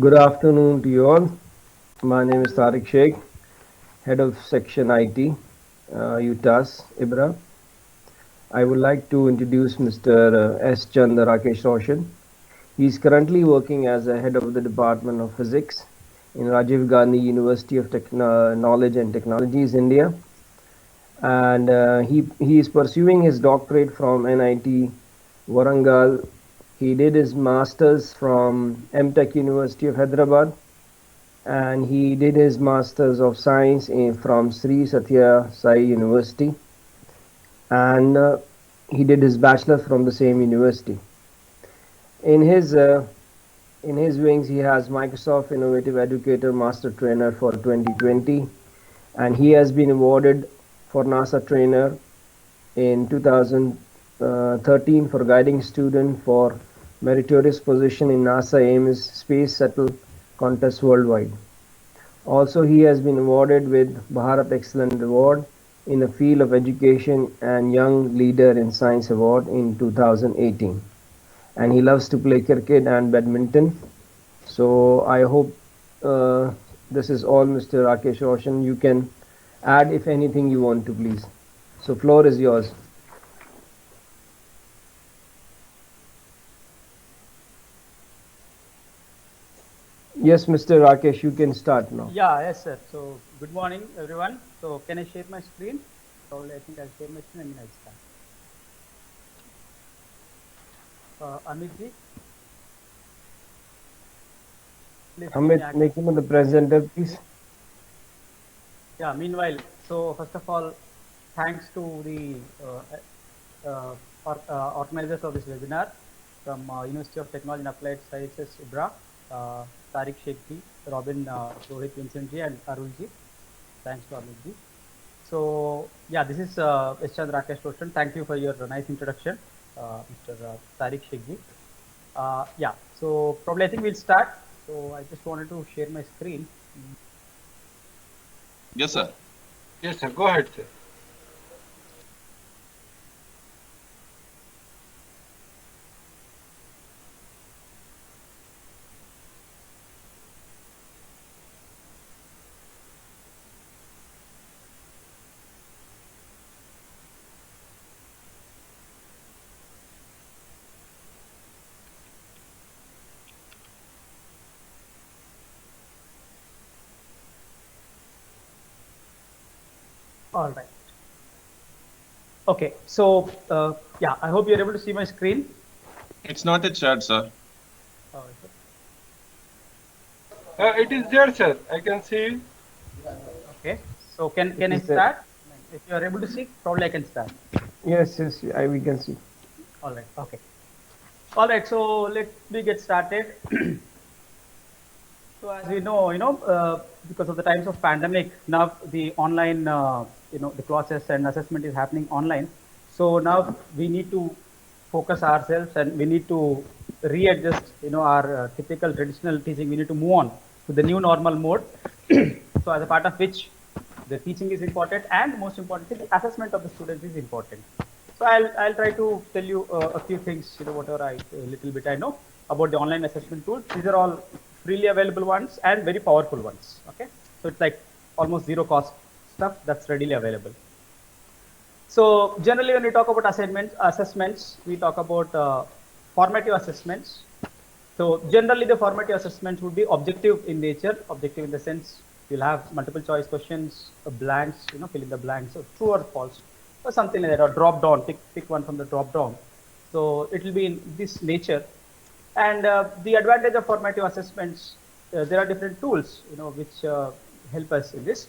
Good afternoon to you all. My name is Tariq Sheikh, Head of Section IT, UTAS, IBRA. I would like to introduce Mr. S. Chandra Rakesh Roshan. He is currently working as a head of the Department of Physics in Rajiv Gandhi University of Knowledge and Technologies, India. And he is pursuing his doctorate from NIT Warangal. He did his master's from MTech University of Hyderabad, and he did his Masters of Science from Sri Satya Sai University, and he did his bachelor's from the same university. In his uh, in his wings, he has Microsoft Innovative Educator Master Trainer for 2020, and he has been awarded for NASA Trainer in 2013 for guiding student for meritorious position in NASA Ames Space Shuttle contest worldwide. Also, he has been awarded with Bharat Excellent Award in the field of education and Young Leader in Science Award in 2018. And he loves to play cricket and badminton. So I hope this is all, Mr. Rakesh Roshan. You can add if anything you want to, please. So floor is yours. Yes, Mr. Rakesh, you can start now. Yeah, yes, sir. So, good morning, everyone. So, can I share my screen? Probably, I think I'll share my screen and then I'll start. Amit ji, please give me Amit, access. make him the presenter, please. Yeah, meanwhile, so first of all, thanks to the organizers of this webinar from University of Technology and Applied Sciences, IBRA, Tariq Sheikh ji, Robin, Rohit Vincent ji, and Arul ji. Thanks to Amit ji. So, yeah, this is S. Chandra Rakesh Roshan. Thank you for your nice introduction, Mr. Tariq Sheikh ji. Yeah, so probably I think we'll start. So, I just wanted to share my screen. Yes, sir. Yes, sir. Go ahead, sir. All right. Okay, so yeah, I hope you're able to see my screen. It's not a chat, sir. Oh, is It is there, sir. I can see. okay, so can I is there. start? If you are able to see, probably I can start. Yes, we can see. All right, okay. All right, so let me get started. So as we know, because of the times of pandemic, now the online, the classes and assessment is happening online. So now we need to focus ourselves and we need to readjust, our typical traditional teaching. We need to move on to the new normal mode. So as a part of which the teaching is important and most importantly, the assessment of the students is important. So I'll try to tell you a few things, whatever a little bit I know about the online assessment tools. These are all freely available ones and very powerful ones. Okay, so it's like almost zero cost stuff that's readily available. So generally, when we talk about assessments, we talk about formative assessments. So generally, the formative assessments would be objective in nature. Objective in the sense you'll have multiple choice questions, blanks, fill in the blanks, so true or false, or something like that, or drop down. Pick one from the drop down. So it will be in this nature. And the advantage of formative assessments, there are different tools, which help us in this.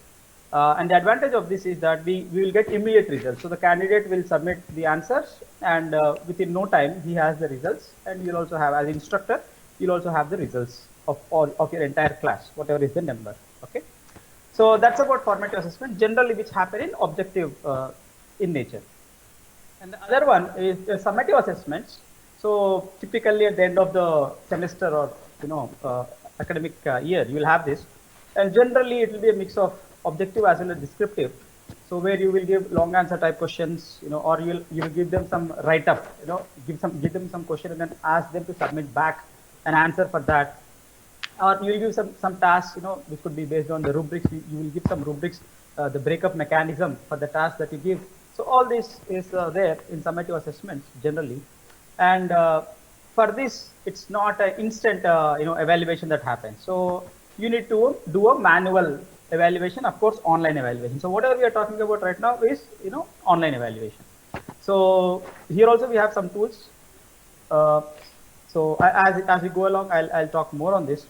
And the advantage of this is that we will get immediate results. So the candidate will submit the answers, and within no time he has the results. And you'll also have, as instructor, you'll also have the results of all of your entire class, whatever is the number. Okay. So that's about formative assessment, generally which happen in objective in nature. And the other one is summative assessments. So typically at the end of the semester or academic year, you will have this, and generally it will be a mix of objective as well as descriptive. So where you will give long answer type questions, or you will give them some write up, give them some question and then ask them to submit back an answer for that. or you will give some tasks, which could be based on the rubrics. You will give some rubrics, the breakup mechanism for the task that you give. So all this is there in summative assessments generally, and for this, it's not an instant evaluation that happens. So you need to do a manual evaluation, of course, online evaluation. So whatever we are talking about right now is online evaluation. So here also we have some tools. So as we go along, I'll talk more on this.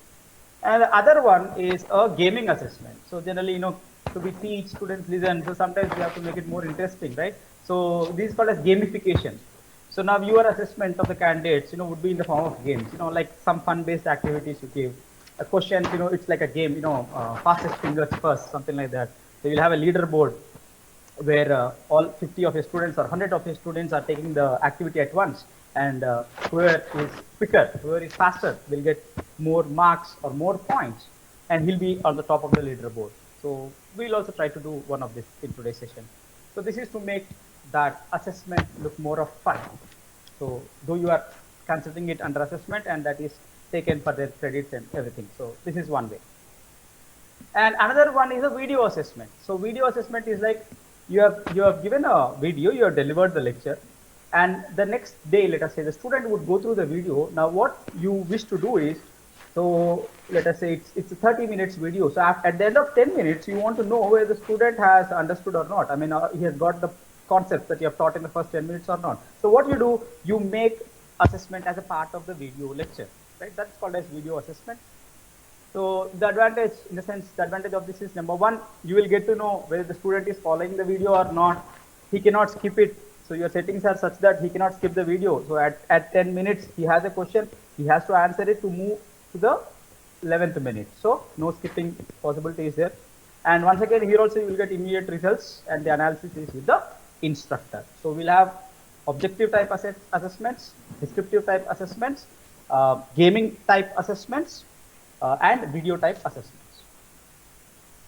And the other one is a gaming assessment. So generally, to be teach students listen. So sometimes we have to make it more interesting, right? So this is called as gamification. So now your assessment of the candidates, would be in the form of games. Like some fun-based activities you give. A question, it's like a game. Fastest fingers first, something like that. So you'll have a leaderboard where all 50 of your students or 100 of your students are taking the activity at once, and whoever is quicker, whoever is faster will get more marks or more points, and he'll be on the top of the leaderboard. So we'll also try to do one of this in today's session. So this is to make that assessment look more of fun. So though you are considering it under assessment, and that is taken for their credits and everything. So this is one way. And another one is a video assessment. So video assessment is like you have given a video, you have delivered the lecture, and the next day, let us say, the student would go through the video. Now what you wish to do is, so let us say it's a 30 minutes video. So at the end of 10 minutes, you want to know whether the student has understood or not. I mean, he has got the concepts that you have taught in the first 10 minutes or not. So what you do, you make assessment as a part of the video lecture, right? That's called as video assessment. So the advantage, in the sense, the advantage of this is, number one, you will get to know whether the student is following the video or not. He cannot skip it. So your settings are such that he cannot skip the video. So at 10 minutes, he has a question, he has to answer it to move to the 11th minute. So no skipping possibility is there. And once again, here also you will get immediate results, and the analysis is with the instructor. So we'll have objective type assessments, descriptive type assessments, gaming type assessments, and video type assessments.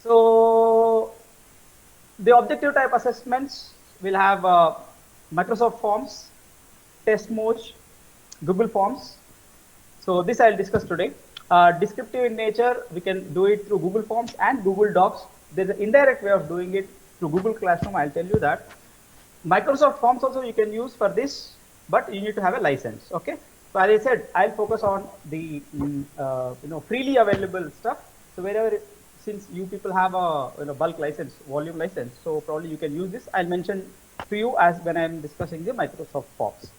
So the objective type assessments will have Microsoft Forms, Testmosh, Google Forms. So this I'll discuss today. Descriptive in nature, we can do it through Google Forms and Google Docs. There's an indirect way of doing it through Google Classroom. I'll tell you that. Microsoft Forms also you can use for this, but you need to have a license. Okay. So as I said, I'll focus on the freely available stuff. So wherever, since you people have a bulk license, volume license, so probably you can use this. I'll mention to you as when I'm discussing the Microsoft Forms.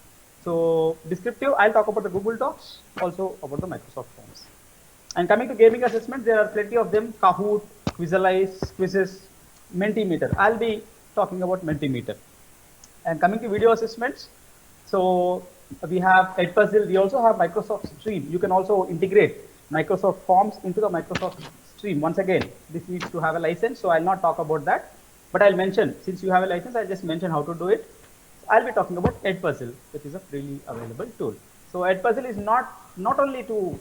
So descriptive, I'll talk about the Google Docs, also about the Microsoft Forms. And coming to gaming assessment, there are plenty of them: Kahoot, Quizalize, Quizzes, Mentimeter. I'll be talking about Mentimeter. And coming to video assessments, so we have Edpuzzle. We also have Microsoft Stream. You can also integrate Microsoft Forms into the Microsoft Stream. Once again, this needs to have a license, so I'll not talk about that. But I'll mention, since you have a license, I'll just mention how to do it. I'll be talking about Edpuzzle, which is a freely available tool. So Edpuzzle is not only to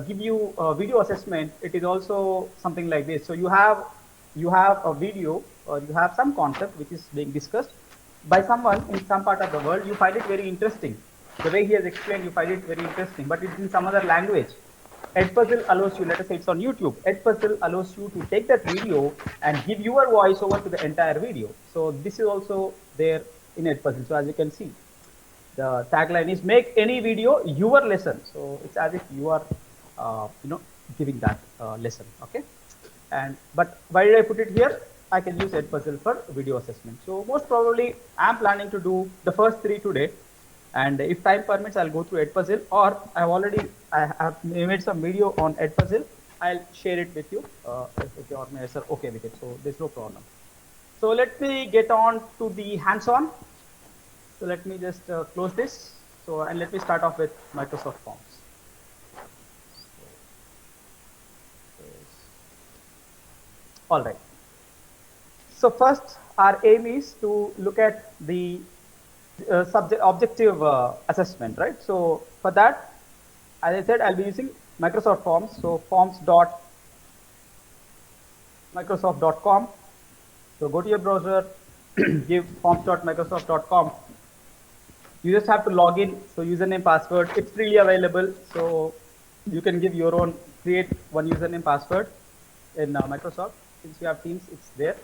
give you a video assessment, it is also something like this. So you have a video, or you have some concept which is being discussed by someone in some part of the world. You find it very interesting. The way he has explained, you find it very interesting, but it's in some other language. Edpuzzle allows you, let us say it's on YouTube, Edpuzzle allows you to take that video and give your voice over to the entire video. So this is also there in Edpuzzle. So as you can see, the tagline is make any video your lesson. So it's as if you are, giving that lesson. Okay. But why did I put it here? I can use Edpuzzle for video assessment. So most probably I'm planning to do the first 3 today. And if time permits, I'll go through Edpuzzle, or I have made some video on Edpuzzle. I'll share it with you if the organizers are okay with it. So there's no problem. So let me get on to the hands-on. So let me just close this. So, and let me start off with Microsoft Forms. All right. So first, our aim is to look at the objective assessment, right? So for that, as I said, I'll be using Microsoft Forms. So forms.microsoft.com. So go to your browser, give forms.microsoft.com. You just have to log in. So username, password, it's freely available. So you can give your own, create one username password in Microsoft. Since you have Teams, it's there.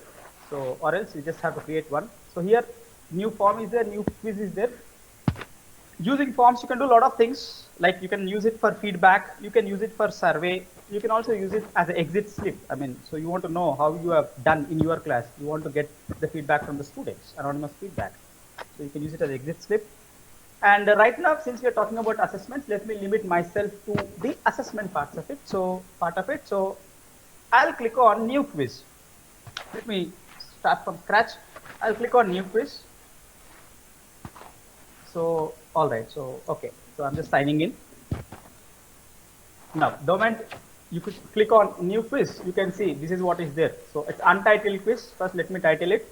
So, or else you just have to create one. So here, new form is there, new quiz is there. Using forms, you can do a lot of things. Like you can use it for feedback. You can use it for survey. You can also use it as an exit slip. I mean, so you want to know how you have done in your class. You want to get the feedback from the students, anonymous feedback. So you can use it as exit slip. And right now, since we are talking about assessments, let me limit myself to the assessment parts of it. So I'll click on new quiz. Let me start from scratch. I'll click on new quiz. So, all right. So, okay. So I'm just signing in. Now, the moment you could click on new quiz, you can see this is what is there. So it's untitled quiz. First, let me title it.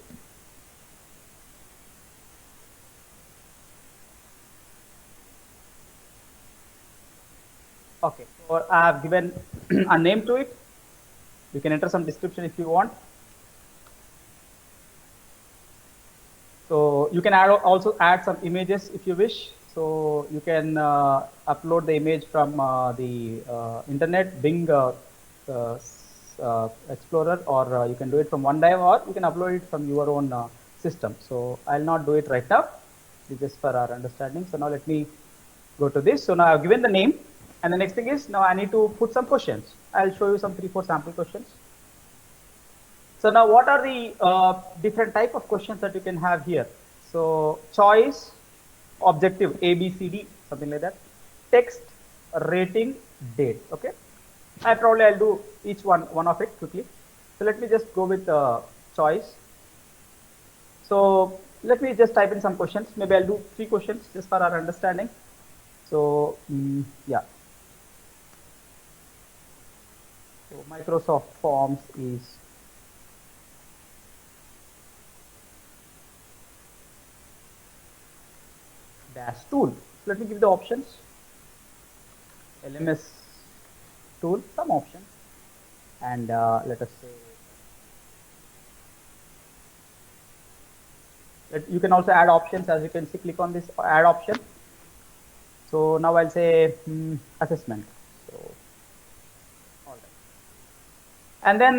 Okay, so I have given a name to it. You can enter some description if you want. So you can also add some images if you wish. So you can upload the image from the internet, Bing Explorer, or you can do it from OneDrive, or you can upload it from your own system. So I'll not do it right now. This is for our understanding. So now let me go to this. So now I've given the name. And the next thing is, now I need to put some questions. I'll show you some 3-4 sample questions. So now what are the different type of questions that you can have here? So choice, objective, A, B, C, D, something like that. Text, rating, date, okay? I'll do each one of it quickly. So let me just go with choice. So let me just type in some questions. Maybe I'll do 3 questions just for our understanding. So yeah. So Microsoft Forms is dash tool. So let me give the options. LMS tool, some options, and let us say you can also add options. As you can see, click on this add option. So now I'll say assessment. So all right. And then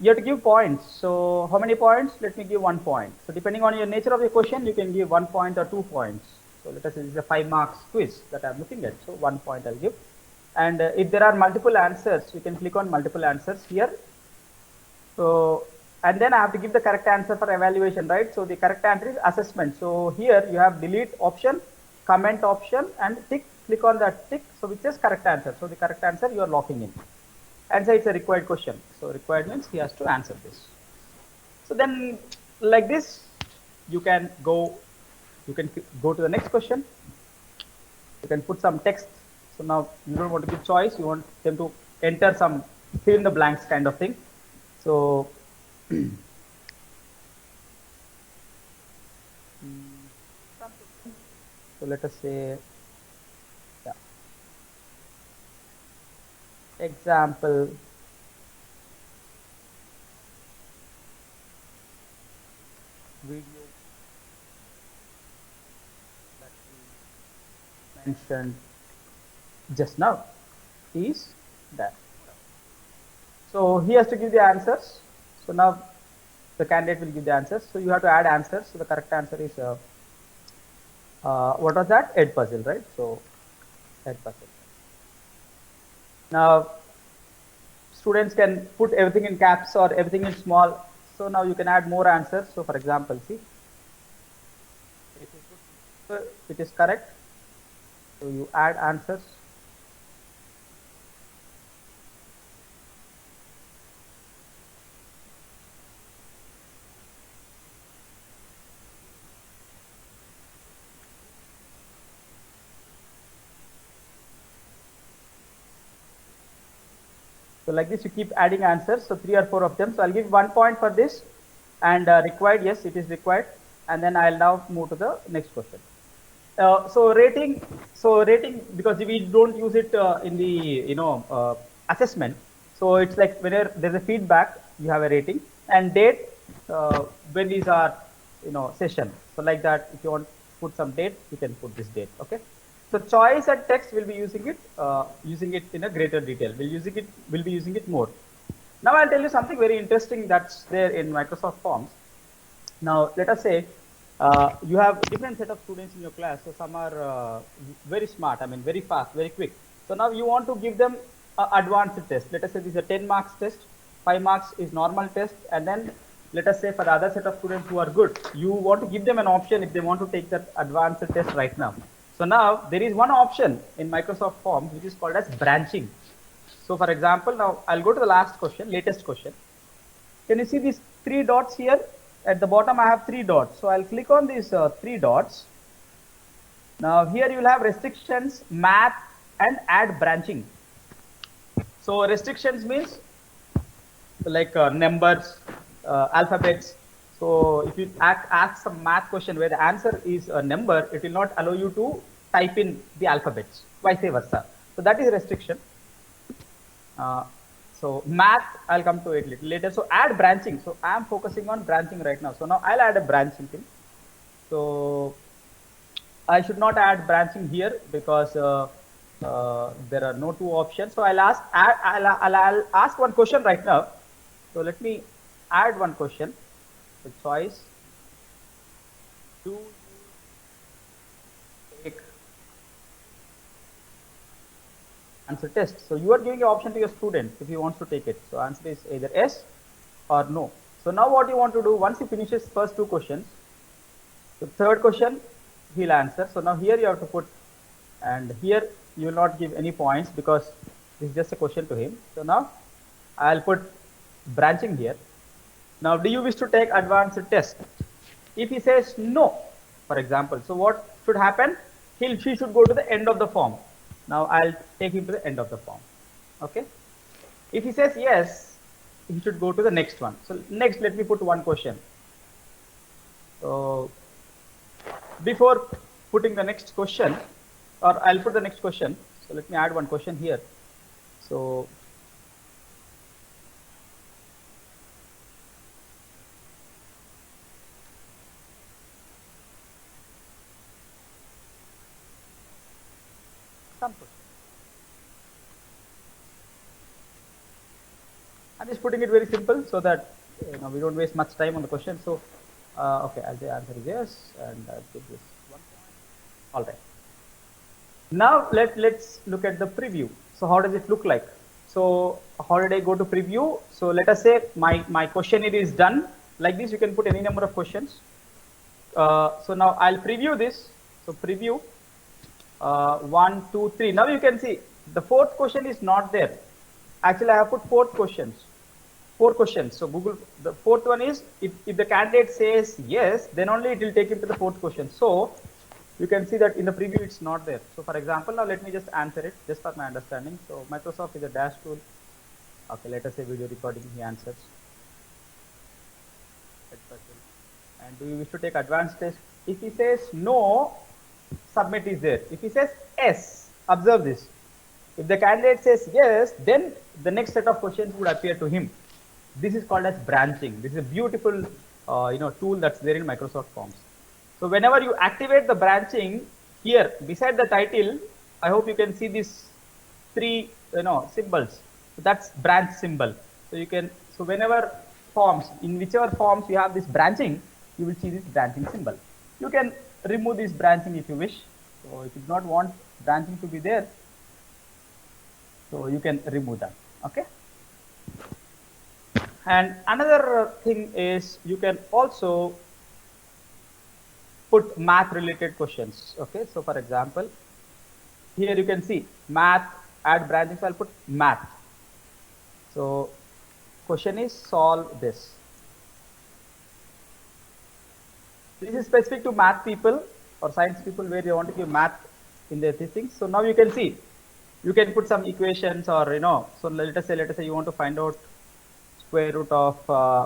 you have to give points. So how many points? Let me give 1 point. So depending on your nature of your question, you can give 1 point or 2 points. So let us say this is a 5 marks quiz that I'm looking at. So 1 point I'll give. And if there are multiple answers, you can click on multiple answers here. So, and then I have to give the correct answer for evaluation, right? So the correct answer is assessment. So here you have delete option, comment option, and tick. Click on that tick. So which is correct answer. So the correct answer you are locking in. And say it's a required question. So required means he has to answer this. So then like this, you can go to the next question. You can put some text. So now you don't want to give choice. You want them to enter some fill in the blanks kind of thing. So so let us say, yeah, example video that we mentioned just now is that. So he has to give the answers. So now the candidate will give the answers. So you have to add answers. So the correct answer is what was that? Edpuzzle, right? So Edpuzzle. Now students can put everything in caps or everything in small. So now you can add more answers. So for example, see, it is correct. So you add answers. So like this, you keep adding answers. So 3 or 4 of them. So I'll give 1 point for this, and required. Yes, it is required. And then I'll now move to the next question. So rating, because we don't use it in the assessment. So it's like whenever there's a feedback, you have a rating, and date when these are session. So like that, if you want to put some date, you can put this date. Okay. So choice and text will be using it in a greater detail. We'll be using it more. Now I'll tell you something very interesting that's there in Microsoft Forms. Now let us say you have different set of students in your class. So some are very smart, I mean very fast, very quick. So now you want to give them an advanced test. Let us say this is a 10 marks test, 5 marks is normal test, and then let us say for the other set of students who are good, you want to give them an option if they want to take that advanced test right now. So now there is one option in Microsoft Forms which is called as branching. So for example, now I'll go to the last question, latest question. Can you see these 3 dots here? At the bottom I have 3 dots. So I'll click on these 3 dots. Now here you will have restrictions, math, and add branching. So restrictions means like numbers, alphabets. So if you ask some math question where the answer is a number, it will not allow you to type in the alphabets, vice versa. So that is restriction. So math, I'll come to it little later. So add branching. So I am focusing on branching right now. So now I'll add a branching thing. So I should not add branching here because there are no 2 options. So I'll ask one question right now. So let me add one question. The choice. Do you take answer test? So you are giving an option to your student if he wants to take it. So answer is either yes or no. So now what you want to do, once he finishes first 2 questions, the third question he'll answer. So now here you have to put, and here you will not give any points because this is just a question to him. So now I'll put branching here. Now do you wish to take advanced test? If he says no, for example, so what should happen? She should go to the end of the form. Now I'll take him to the end of the form. Okay. If he says yes, he should go to the next one. So next, let me put one question. So before putting the next question, or I'll put the next question. So let me add one question here. So I'm just putting it very simple so that we don't waste much time on the question. So okay, I'll say answer is yes, and I'll give this 1 point. All right. Now let's look at the preview. So how does it look like? So how did I go to preview? So let us say my questionnaire is done. Like this, you can put any number of questions. So now I'll preview this. So preview 1, 2, 3. Now you can see the 4th question is not there. Actually, I have put 4 questions. 4 questions. So Google, the 4th one is if the candidate says yes, then only it will take him to the 4th question. So you can see that in the preview it's not there. So for example, now let me just answer it just for my understanding. So Microsoft is a dash tool. Okay, let us say video recording, he answers. And do you wish to take advanced test? If he says no, submit is there. If he says yes, observe this. If the candidate says yes, then the next set of questions would appear to him. This is called as branching. This is a beautiful tool that's there in Microsoft Forms. So whenever you activate the branching here beside the title, I hope you can see these 3 symbols. So that's branch symbol. So you can, so whenever forms, in whichever forms you have this branching, you will see this branching symbol. You can remove this branching if you wish. So if you do not want branching to be there, so you can remove that. Okay. And another thing is you can also put math related questions. Okay. So for example, here you can see math, add branching. So I'll put math. So question is solve this. This is specific to math people or science people where they want to give math in their things. So now you can see, you can put some equations or, so let us say you want to find out square root of,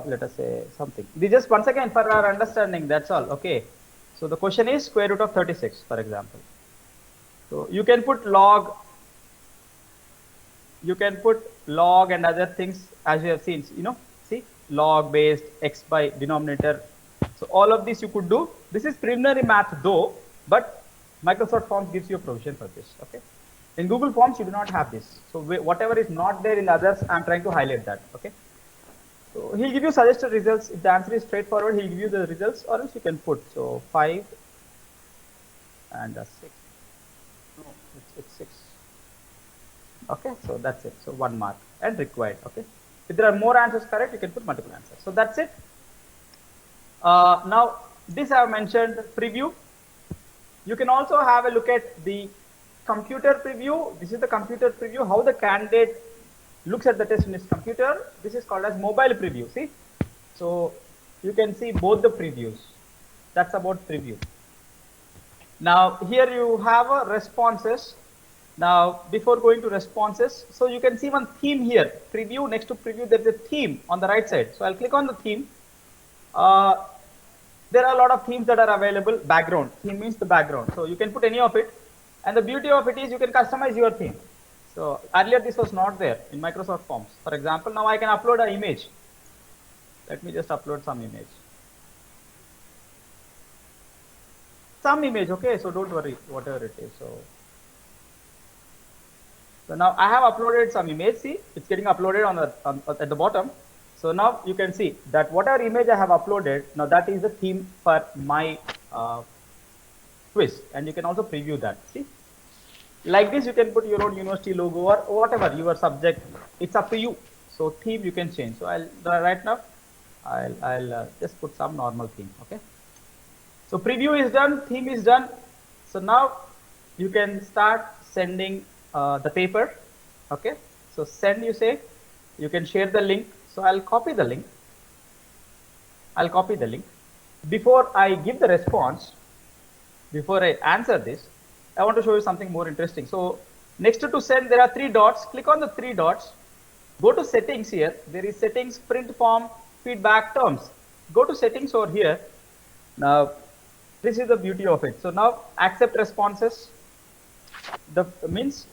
let us say something. This just once again for our understanding, that's all. Okay. So the question is square root of 36, for example. So you can put log, and other things as you have seen, see log based x by denominator. So all of this you could do. This is preliminary math though, but Microsoft Forms gives you a provision for this. Okay. In Google Forms, you do not have this. So whatever is not there in others, I'm trying to highlight that. Okay. So he'll give you suggested results. If the answer is straightforward, he'll give you the results, or else you can put so 5 and 6. No, it's 6. Okay, so that's it. So 1 mark and required. Okay. If there are more answers correct, you can put multiple answers. So that's it. Now this I have mentioned preview. You can also have a look at the computer preview. This is the computer preview, how the candidate looks at the test in his computer. This is called as mobile preview. See, so you can see both the previews. That's about preview. Now here you have a responses. Now before going to responses, so you can see one theme here. Preview, next to preview there is a theme on the right side. So I'll click on the theme. There are a lot of themes that are available. Background theme means the background, so you can put any of it, and the beauty of it is you can customize your theme. So earlier this was not there in Microsoft Forms. For example, now I can upload an image. Let me just upload some image. Okay, so don't worry, whatever it is. So now I have uploaded some image. See, it's getting uploaded at the bottom. So now you can see that whatever image I have uploaded, now that is the theme for my quiz, and you can also preview that. See, like this you can put your own university logo or whatever your subject. It's up to you. So theme you can change. So right now I'll just put some normal theme. Okay. So preview is done, theme is done. So now you can start sending the paper. Okay. So send, you say, you can share the link. So I'll copy the link. Before I give the response, before I answer this, I want to show you something more interesting. So next to send, there are 3 dots. Click on the 3 dots. Go to settings here. There is settings, print form, feedback, terms. Go to settings over here. Now, this is the beauty of it. So now accept responses. The means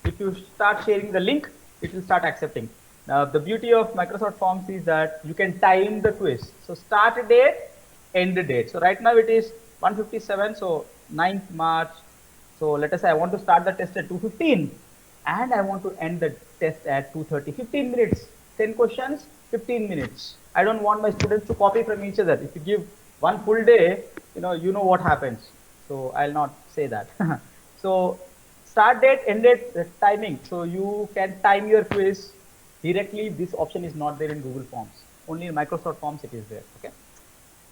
if you start sharing the link, it will start accepting. Now the beauty of Microsoft Forms is that you can time the quiz. So start date, end date. So right now it is 1:57. So 9th March. So let us say I want to start the test at 2:15 and I want to end the test at 2:30. 15 minutes, 10 questions, 15 minutes. I don't want my students to copy from each other. If you give one full day, you know what happens. So I'll not say that. So start date, end date, timing. So you can time your quiz directly. This option is not there in Google Forms. Only in Microsoft Forms it is there. Okay.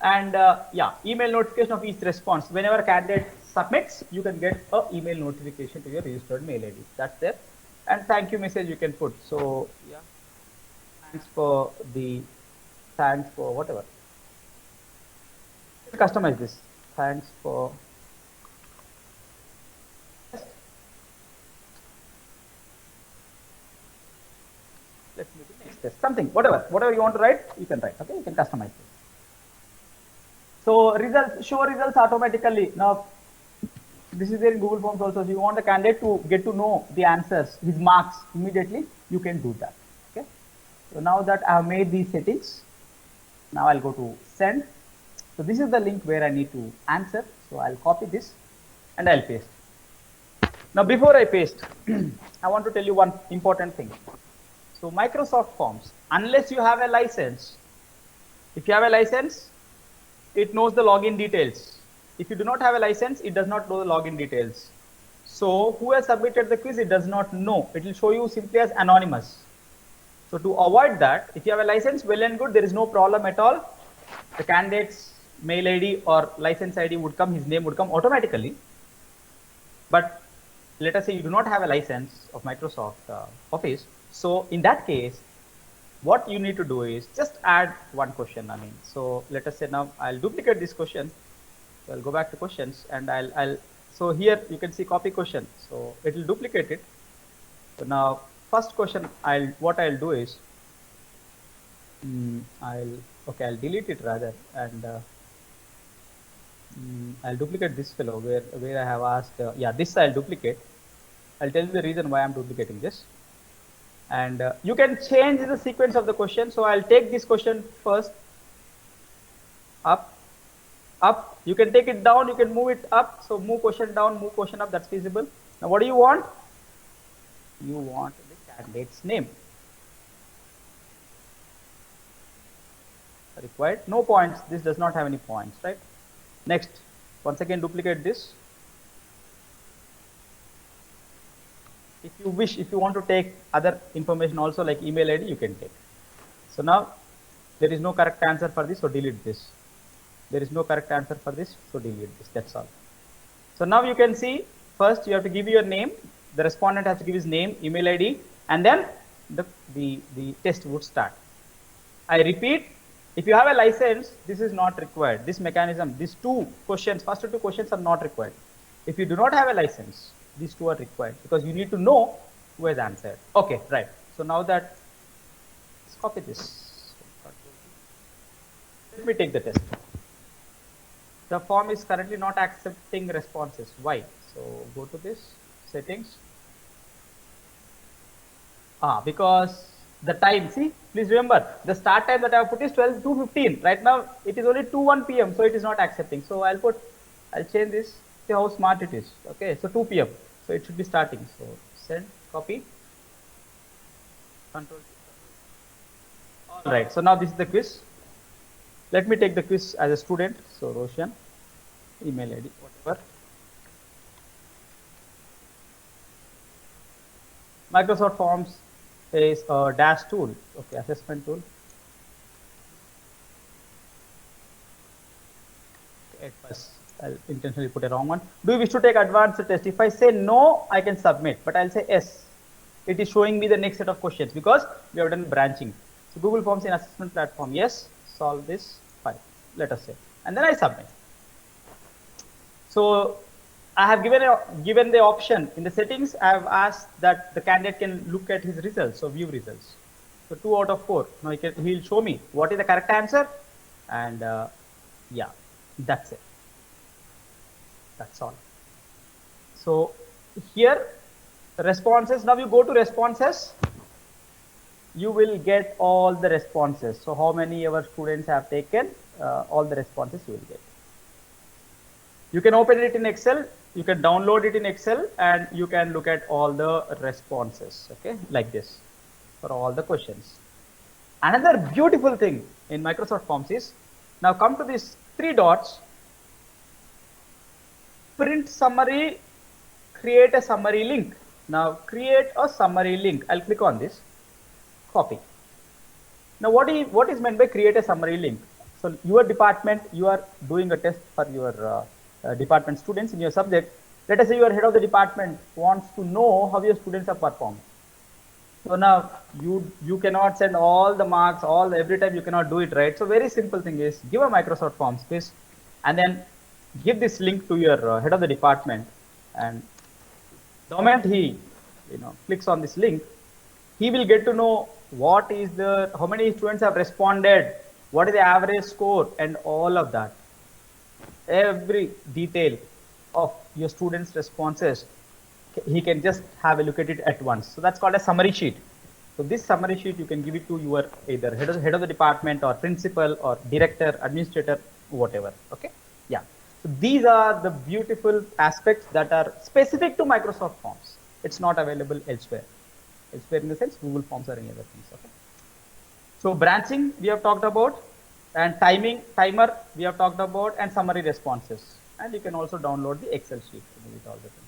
And yeah, email notification of each response. Whenever candidate submits, you can get an email notification to your registered mail ID. That's there. And thank you message you can put. So yeah, thanks for whatever. Customize this. Thanks for let's move to next test. Something, whatever you want to write, you can write. Okay, you can customize it. So show results automatically. Now this is there in Google Forms also. If you want the candidate to get to know the answers, his marks immediately, you can do that. Okay. So now that I have made these settings, now I'll go to send. So this is the link where I need to answer. So I'll copy this and I'll paste. Now before I paste, I want to tell you one important thing. So Microsoft Forms, unless you have a license, if you have a license, it knows the login details. If you do not have a license, it does not know the login details. So who has submitted the quiz, it does not know. It will show you simply as anonymous. So to avoid that, if you have a license, well and good, there is no problem at all. The candidate's mail ID or license ID would come, his name would come automatically. But let us say you do not have a license of Microsoft Office. So in that case, what you need to do is just add one question. So let us say now I'll duplicate this question. So I'll go back to questions and so here you can see copy question. So it will duplicate it. So now first question, what I'll do is I'll delete it rather, and I'll duplicate this fellow where I have asked, yeah, this I'll duplicate. I'll tell you the reason why I'm duplicating this. And you can change the sequence of the question. So I'll take this question first, up, You can take it down, you can move it up. So move question down, move question up, that's feasible. Now what do you want? You want the candidate's name. Required, no points, this does not have any points, right? Next, once again duplicate this. If you wish, if you want to take other information also like email ID, you can take. So now there is no correct answer for this, so delete this. There is no correct answer for this, so delete this, that's all. So now you can see, first you have to give your name, the respondent has to give his name, email ID, and then the test would start. I repeat, if you have a license, this is not required. This mechanism, these two questions, first two questions are not required. If you do not have a license, these two are required because you need to know who has answered. Okay, right. So now that, let's copy this. Let me take the test. The form is currently not accepting responses. Why? So go to this, settings. Because the time, see, please remember the start time that I have put is 12:15. Right now it is only 2:01 p.m. so it is not accepting. So I'll change this. See how smart it is. Okay, so 2 p.m. so it should be starting. So send, copy, control. All right. So now this is the quiz. Let me take the quiz as a student. So Roshan, email ID, whatever. Microsoft Forms is a dash tool, okay, assessment tool. At first, I'll intentionally put a wrong one. Do you wish to take advanced test? If I say no, I can submit, but I'll say yes. It is showing me the next set of questions because we have done branching. So Google Forms in assessment platform, yes, solve this, fine, let us say, and then I submit. So I have given the option in the settings. I have asked that the candidate can look at his results, so view results. So 2 out of 4. Now he'll show me what is the correct answer, and yeah, that's it. That's all. So here responses. Now you go to responses. You will get all the responses. So how many of our students have taken all the responses you will get. You can open it in Excel, you can download it in Excel, and you can look at all the responses, okay, like this, for all the questions. Another beautiful thing in Microsoft Forms is, now come to these 3 dots, print summary, create a summary link. Now create a summary link. I'll click on this, copy. Now what is meant by create a summary link? So your department, you are doing a test for your department students in your subject. Let us say your head of the department wants to know how your students have performed. So now you cannot send all the marks every time, you cannot do it, right? So very simple thing is, give a Microsoft Forms quiz and then give this link to your head of the department, and the moment he clicks on this link, he will get to know how many students have responded, what is the average score, and all of that. Every detail of your students' responses, he can just have a look at it at once. So that's called a summary sheet. So this summary sheet, you can give it to your either head of the department or principal or director, administrator, whatever. Okay. Yeah. So these are the beautiful aspects that are specific to Microsoft Forms. It's not available elsewhere. Elsewhere in the sense Google Forms or any other things. Okay. So branching we have talked about, and timer we have talked about, and summary responses. And you can also download the Excel sheet with all the things.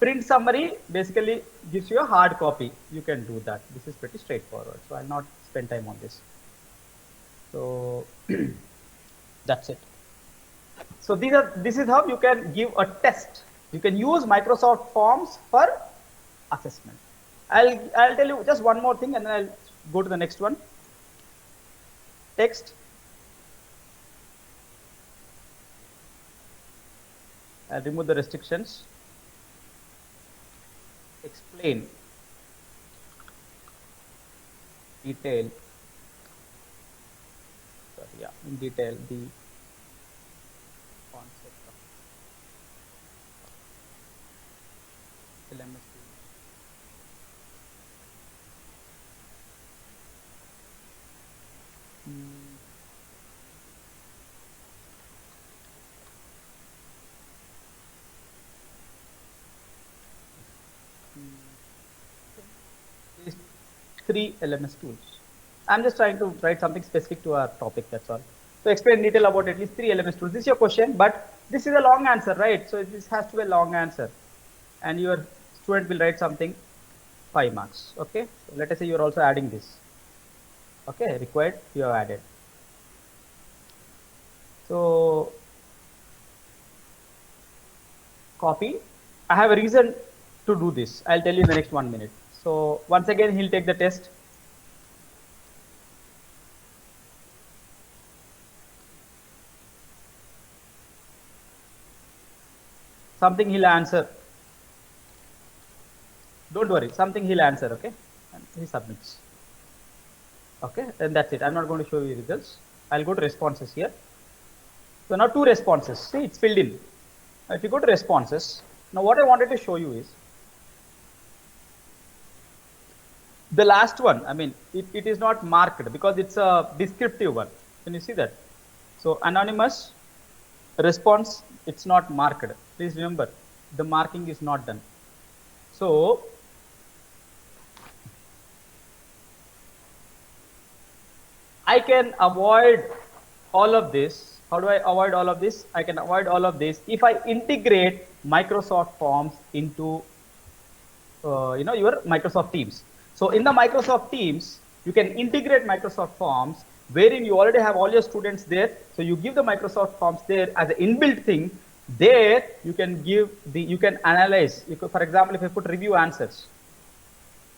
Print summary basically gives you a hard copy. You can do that. This is pretty straightforward. So I'll not spend time on this. So that's it. So this is how you can give a test. You can use Microsoft Forms for assessment. I'll tell you just one more thing, and then I'll go to the next one. Text. I'll remove the restrictions. Explain. Detail. Sorry, yeah, in detail the concept of LMS. 3 LMS tools. I'm just trying to write something specific to our topic, that's all. So explain in detail about at least 3 LMS tools. This is your question, but this is a long answer, right? So this has to be a long answer. And your student will write something 5 marks, okay? So let us say you're also adding this. Okay, required, you have added. So copy. I have a reason to do this. I'll tell you in the next 1 minute. So once again, he'll take the test. Something he'll answer. Don't worry, something he'll answer, okay? And he submits. Okay, and that's it. I'm not going to show you results. I'll go to responses here. So now 2 responses. See, it's filled in. Now if you go to responses, now what I wanted to show you is the last one. I mean, it is not marked because it's a descriptive one. Can you see that? So anonymous response, it's not marked. Please remember, the marking is not done. So I can avoid all of this. How do I avoid all of this? I can avoid all of this if I integrate Microsoft Forms into your Microsoft Teams. So in the Microsoft Teams, you can integrate Microsoft Forms wherein you already have all your students there. So you give the Microsoft Forms there as an inbuilt thing. There you can you can analyze. For example, if I put review answers,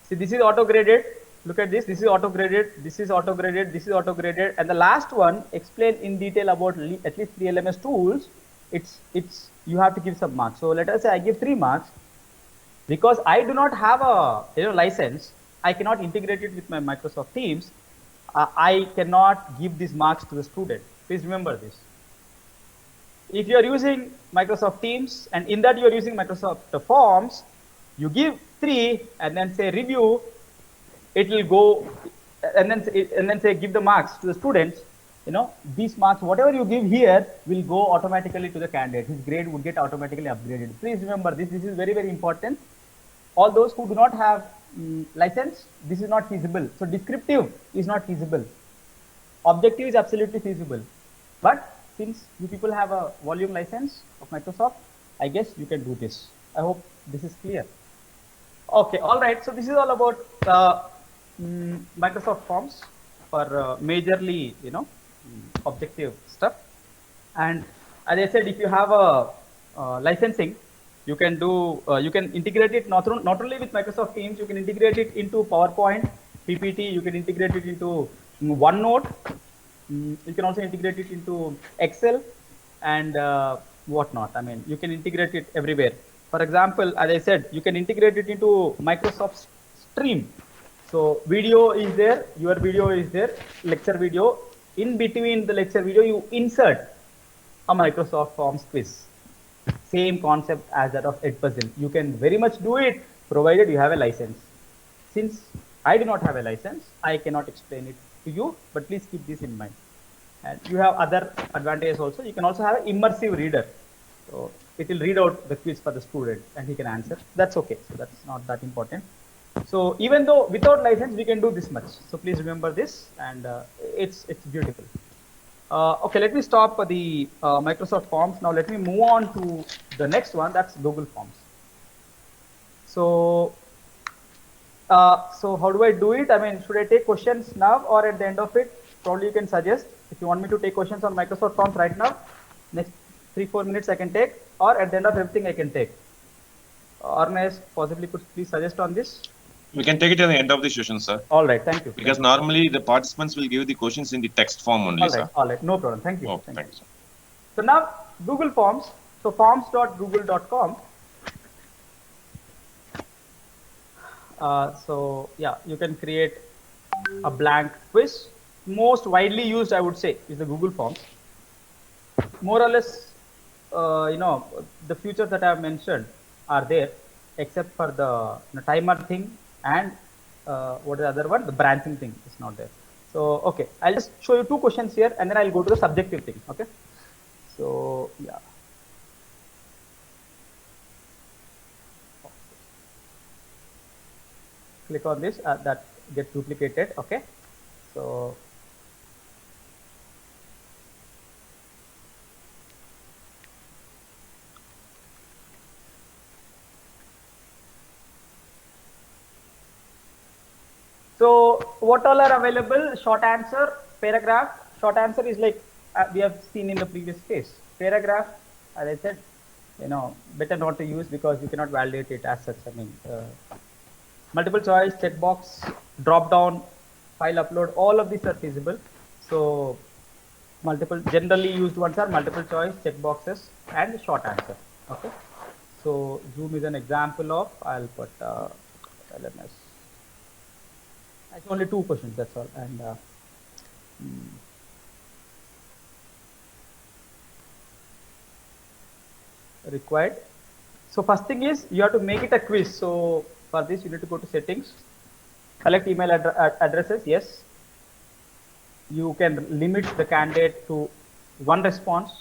see this is auto graded. Look at this. This is auto graded. This is auto graded. This is auto graded. And the last one, explain in detail about at least 3 LMS tools. It's you have to give some marks. So let us say I give 3 marks because I do not have a license. I cannot integrate it with my Microsoft Teams. I cannot give these marks to the student. Please remember this. If you are using Microsoft Teams and in that you are using Microsoft Forms, you give 3 and then say review. It will go and then say give the marks to the students. These marks, whatever you give here, will go automatically to the candidate. His grade would get automatically upgraded. Please remember this. This is very, very important. All those who do not have license, this is not feasible. So descriptive is not feasible. Objective is absolutely feasible. But since you people have a volume license of Microsoft, I guess you can do this. I hope this is clear. Okay, all right. So this is all about Microsoft Forms for majorly, objective stuff. And as I said, if you have a licensing, you can do you can integrate it not only with Microsoft Teams. You can integrate it into PowerPoint, PPT. You can integrate it into OneNote. You can also integrate it into Excel and whatnot. I mean, you can integrate it everywhere. For example, as I said, you can integrate it into Microsoft Stream. So video is there, your video is there, lecture video. In between the lecture video, you insert a Microsoft Forms quiz. Same concept as that of Edpuzzle. You can very much do it provided you have a license. Since I do not have a license, I cannot explain it to you, but please keep this in mind. And you have other advantages also. You can also have an immersive reader. So it will read out the quiz for the student and he can answer. That's okay. So that's not that important. So even though without license, we can do this much. So please remember this, and it's beautiful. Okay, let me stop the Microsoft Forms. Now let me move on to the next one. That's Google Forms. So how do I do it? I mean, should I take questions now or at the end of it? Probably you can suggest. If you want me to take questions on Microsoft Forms right now, next 3-4 minutes I can take, or at the end of everything I can take. Ornes, possibly could please suggest on this. We can take it at the end of the session, sir. All right, thank you. Because normally the participants will give the questions in the text form only, sir. All right, no problem. Thank you. Oh, thank thanks, you. sir. So now Google Forms. So forms.google.com. So yeah, you can create a blank quiz. Most widely used, I would say, is the Google Forms. More or less, the features that I have mentioned are there, except for the timer thing and what is the other one? The branching thing is not there. So okay, I'll just show you 2 questions here, and then I'll go to the subjective thing. Okay. So yeah. Click on this. That get duplicated. Okay, so what all are available? Short answer, paragraph. Short answer is like we have seen in the previous case. Paragraph, as I said, better not to use because you cannot validate it as such. I mean, multiple choice, checkbox, drop down, file upload, all of these are feasible. So multiple generally used ones are multiple choice, checkboxes, and short answer. Okay. So Zoom is an example of. I'll put LMS. It's only 2 questions. That's all. And required. So first thing is you have to make it a quiz. So for this you need to go to settings, select email addresses. Yes, you can limit the candidate to 1 response,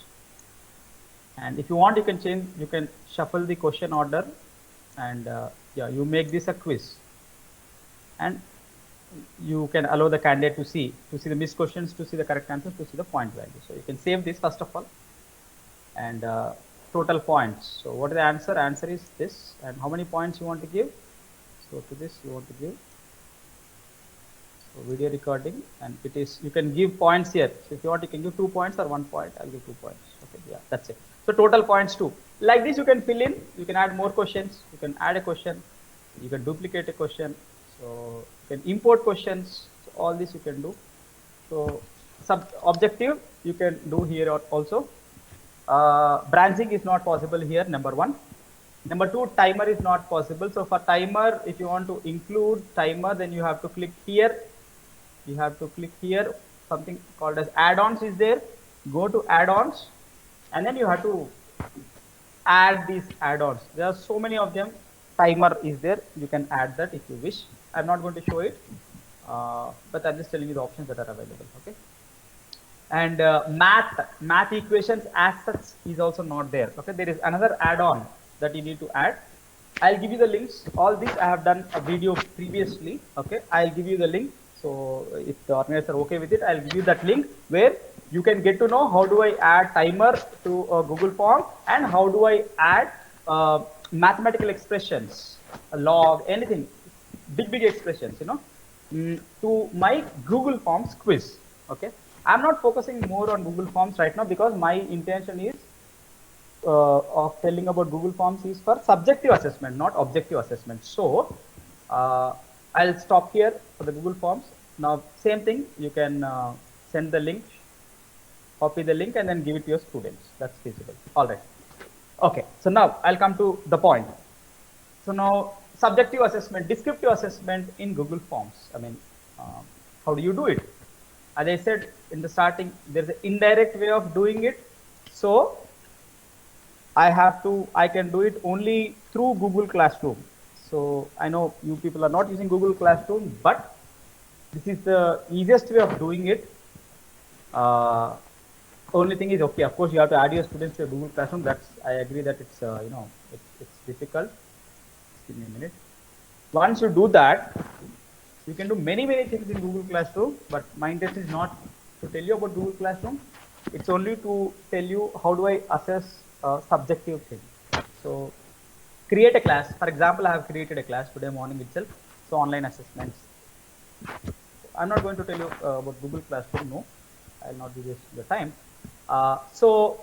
and if you want you can change, you can shuffle the question order, and yeah, you make this a quiz, and you can allow the candidate to see the missed questions, to see the correct answers, to see the point value. So you can save this first of all, and total points. So what is the answer? Answer is this, and how many points you want to give? So to this you want to give video recording, and it is, you can give points here. So if you want, you can give 2 points or 1 point. I'll give 2 points. Okay, yeah, that's it. So total points 2. Like this you can fill in, you can add more questions, you can add a question, you can duplicate a question, so you can import questions. So all this you can do. So sub objective you can do here also. Branching is not possible here, number 1. Number 2, timer is not possible. So for timer, if you want to include timer, then you have to click here. You have to click here. Something called as add-ons is there. Go to add-ons, and then you have to add these add-ons. There are so many of them. Timer is there. You can add that if you wish. I'm not going to show it, but I'm just telling you the options that are available. Okay. And math equations as such is also not there. Okay, there is another add-on that you need to add. I'll give you the links. All this I have done a video previously. Okay, I'll give you the link. So if the organizers are okay with it, I'll give you that link where you can get to know how do I add timer to a Google form, and how do I add mathematical expressions, a log, anything, big expressions, to my Google Forms quiz. Okay, I'm not focusing more on Google Forms right now because my intention is of telling about Google Forms is for subjective assessment, not objective assessment. So I'll stop here for the Google Forms. Now same thing, you can send the link, copy the link, and then give it to your students. That's feasible. All right. Okay, so now I'll come to the point. So now subjective assessment, descriptive assessment in Google Forms. I mean, how do you do it? As I said in the starting, there's an indirect way of doing it. So I can do it only through Google Classroom. So I know you people are not using Google Classroom, but this is the easiest way of doing it. Only thing is, okay, of course you have to add your students to your Google Classroom. That's, I agree that it's it's difficult. Give me a minute. Once you do that, you can do many things in Google Classroom, but my intention is not to tell you about Google Classroom. It's only to tell you how do I assess subjective thing. So create a class. For example, I have created a class today morning itself. So online assessments. I'm not going to tell you about Google Classroom. No, I'll not do this the time. So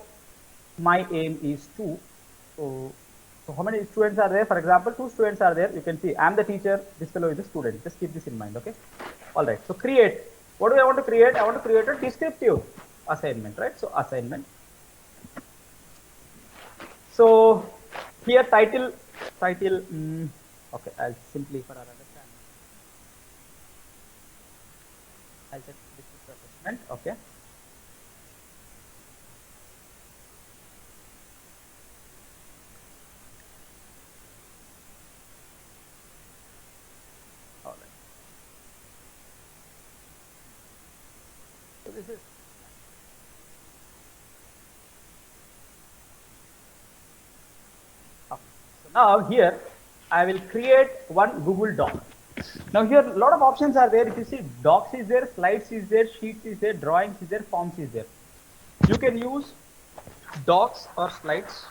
my aim is to. So how many students are there? For example, 2 students are there. You can see I'm the teacher. This fellow is the student. Just keep this in mind. Okay. All right. So create. What do I want to create? I want to create a descriptive assignment, right? So assignment. So here title. Okay, I'll simply for our understanding, I'll set descriptive assessment. Okay. All right. So this is. Now here I will create one Google Doc. Now here a lot of options are there. If you see, docs is there, slides is there, sheets is there, drawings is there, forms is there. You can use docs or slides.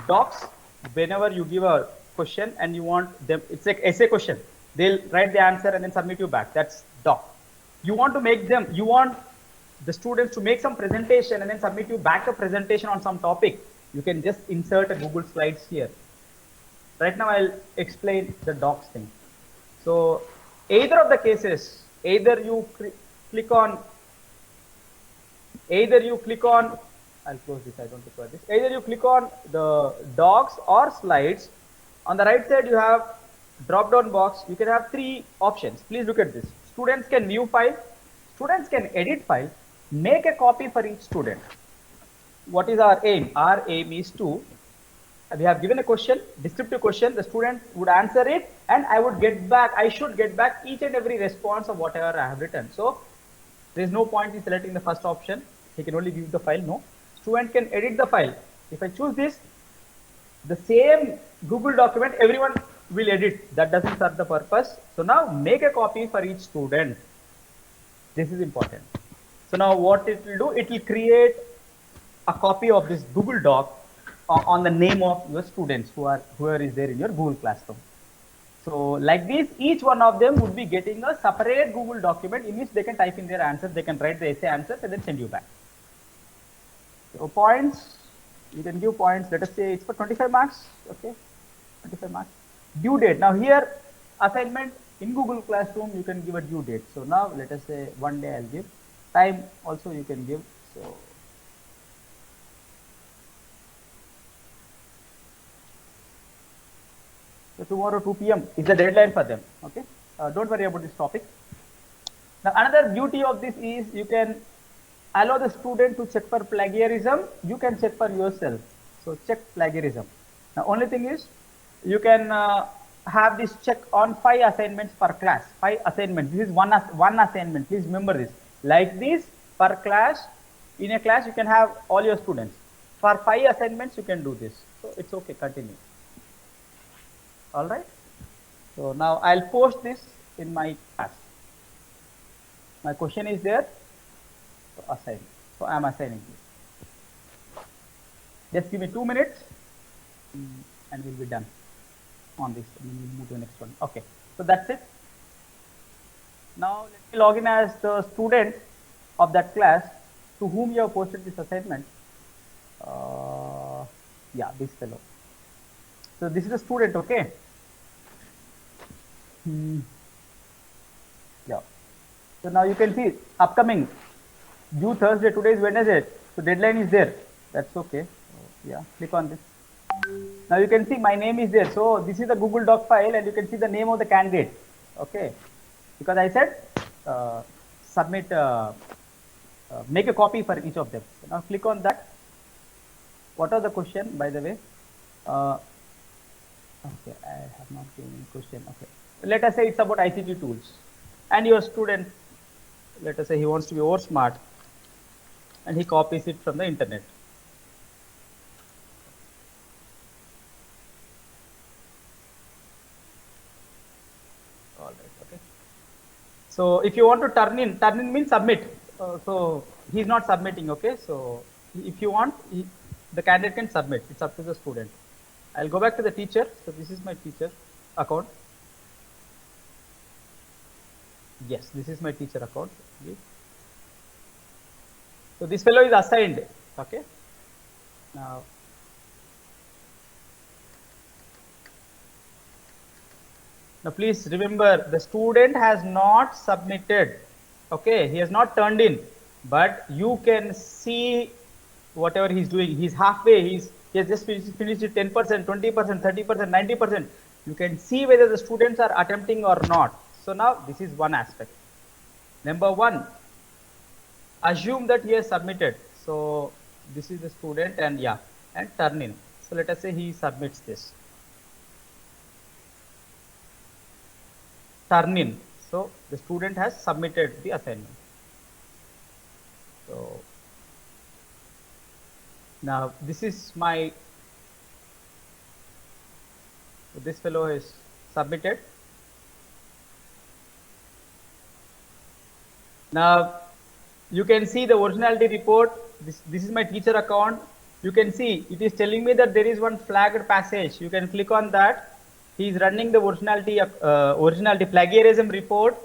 Docs, whenever you give a question and you want them, it's like essay question. They'll write the answer and then submit you back. That's doc. You want to make them, you want the students to make some presentation and then submit you back a presentation on some topic. You can just insert a Google Slides here. Right now I'll explain the docs thing. So either of the cases, either you click on, I'll close this, I don't require this. Either you click on the docs or slides. On the right side, you have drop down box. You can have three options. Please look at this. Students can view file. Students can edit file. Make a copy for each student. What is our aim? Our aim is to, we have given a question, descriptive question, the student would answer it and I should get back each and every response of whatever I have written. So there is no point in selecting the first option. He can only view the file. No. Student can edit the file. If I choose this, the same Google document, everyone will edit. That doesn't serve the purpose. So now make a copy for each student. This is important. So now what it will do, it will create a copy of this Google Doc on the name of your students whoever is there in your Google Classroom. So like this, each one of them would be getting a separate Google document in which they can type in their answers. They can write the essay answers and then send you back. So points, you can give points. Let us say it's for 25 marks. Okay, 25 marks. Due date. Now here, assignment in Google Classroom, you can give a due date. So now let us say one day I'll give. Time also you can give. So tomorrow 2 p.m. is the deadline for them. Okay, don't worry about this topic. Now another beauty of this is you can allow the student to check for plagiarism. You can check for yourself. So check plagiarism. Now only thing is you can have this check on 5 assignments per class. 5 assignments. This is one assignment. Please remember this. Like this per class. In a class you can have all your students. For 5 assignments you can do this. So it's okay. Continue. All right. So now I'll post this in my class. My question is there. So assign. So I'm assigning this. Just give me 2 minutes and we'll be done on this. And then we'll move to the next one. Okay. So that's it. Now let me log in as the student of that class to whom you have posted this assignment. Yeah, this fellow. So this is a student, okay? Yeah. So now you can see upcoming due Thursday. Today is Wednesday. So deadline is there. That's okay. Yeah. Click on this. Now you can see my name is there. So this is the Google Doc file, and you can see the name of the candidate. Okay. Because I said submit, make a copy for each of them. So now click on that. What are the question, by the way? Okay, I have not given any question. Okay. Let us say it's about ICT tools, and your student, let us say he wants to be over smart, and he copies it from the internet. All right. Okay. So if you want to turn in means submit. So he's not submitting. Okay. So if you want, the candidate can submit. It's up to the student. I'll go back to the teacher. So this is my teacher account. Yes, this is my teacher account. So this fellow is assigned. Okay. Now please remember, the student has not submitted. Okay, he has not turned in, but you can see whatever he's doing. He's halfway. He has just finished it 10%, 20%, 30%, 90%. You can see whether the students are attempting or not. So now this is one aspect. Number one, assume that he has submitted. So this is the student, and yeah, and turn in. So let us say he submits this. Turn in. So the student has submitted the assignment. So now this is my, so this fellow is submitted. Now you can see the originality report. This is my teacher account. You can see it is telling me that there is one flagged passage. You can click on that. He is running the originality plagiarism report,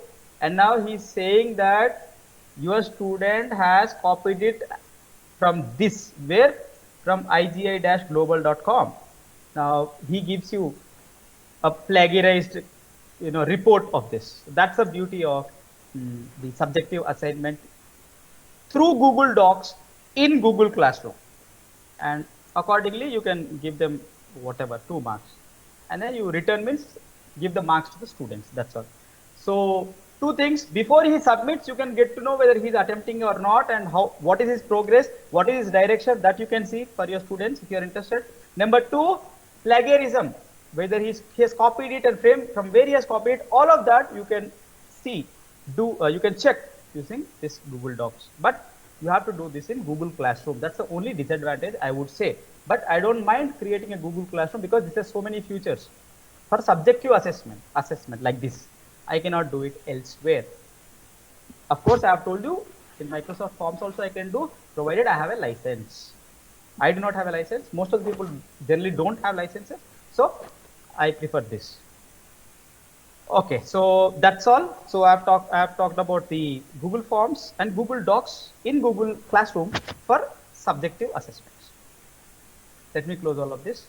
and now he's saying that your student has copied it from this, where, from igi-global.com. Now he gives you a plagiarized report of this. That's the beauty of the subjective assignment through Google Docs in Google Classroom, and accordingly you can give them whatever 2 marks, and then you return means give the marks to the students. That's all. So 2 things: before he submits, you can get to know whether he's attempting or not, and what is his progress, what is his direction, that you can see for your students if you are interested. Number 2, plagiarism, whether he has copied it and framed, from where he has copied it, all of that you can see, you can check using this Google Docs. But you have to do this in Google Classroom. That's the only disadvantage, I would say. But I don't mind creating a Google Classroom because this has so many features. For subjective assessment like this, I cannot do it elsewhere. Of course, I have told you in Microsoft Forms also I can do, provided I have a license. I do not have a license. Most of the people generally don't have licenses, so I prefer this. Okay, so that's all. So I have talked about the Google Forms and Google Docs in Google Classroom for subjective assessments. Let me close all of this.